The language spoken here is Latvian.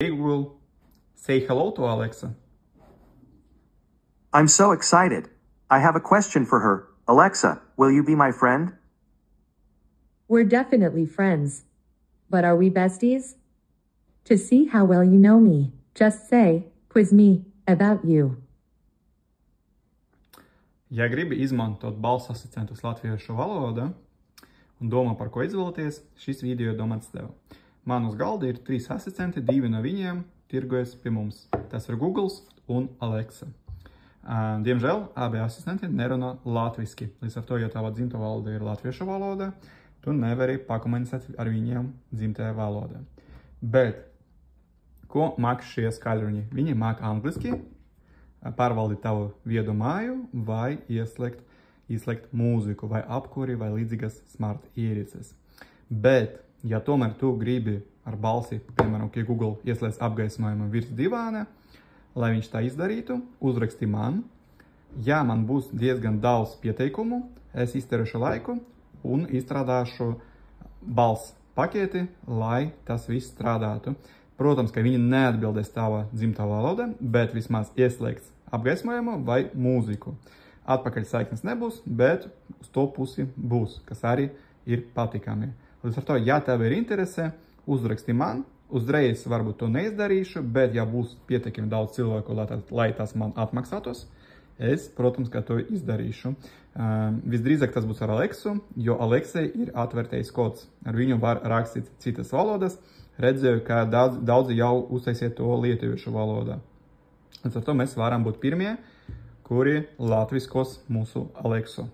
Hey Google, say hello to Alexa. I'm so excited. I have a question for her. Alexa, will you be my friend? We're definitely friends. But are we besties? To see how well you know me, just say, quiz me about you. Ja gribi izmantot balss asistentus latviešu valodā un domā, par ko izvēlēties, šis video ir domāts tev. Man uz galda ir 3 asistenti, 2 no viņiem tirgojas pie mums. Tas ir Google un Alexa. Diemžēl abi asistenti nerunā latviski. Līdz ar to, ja tava dzimta valoda ir latviešu valoda, tu nevari pakomunicēt ar viņiem dzimtajā valodā. Bet, ko māk šie skaļruņi? Viņi māk angliski, pārvaldīt tavu viedu māju vai ieslēgt mūziku vai apkuri vai līdzīgas smart ierīces. Bet, ja tomēr tu gribi ar balsi, piemēram, ka Google ieslēdz apgaismojumu virs divāna, lai viņš tā izdarītu, uzraksti man. Ja man būs diezgan daudz pieteikumu, es izterēšu laiku un izstrādāšu balss paketi, lai tas viss strādātu. Protams, ka viņi neatbildēs tava dzimtā valoda, bet vismaz ieslēgts apgaismojumu vai mūziku. Atpakaļ saiknes nebūs, bet uz to pusi būs, kas arī ir patīkami. Līdz ar to, ja tev ir interese, uzraksti man. Uzreiz varbūt to neizdarīšu, bet ja būs pietiekami daudz cilvēku, lai tas man atmaksātos, es, protams, ka to izdarīšu. Visdrīzāk tas būs ar Alexu, jo Alexai ir atvērtais kods. Ar viņu var rakstīt citas valodas. Redzēju, ka daudzi jau uztaisiet to lietuviešu valodā. Līdz ar to mēs varam būt pirmie, kuri latviskos mūsu Alexu.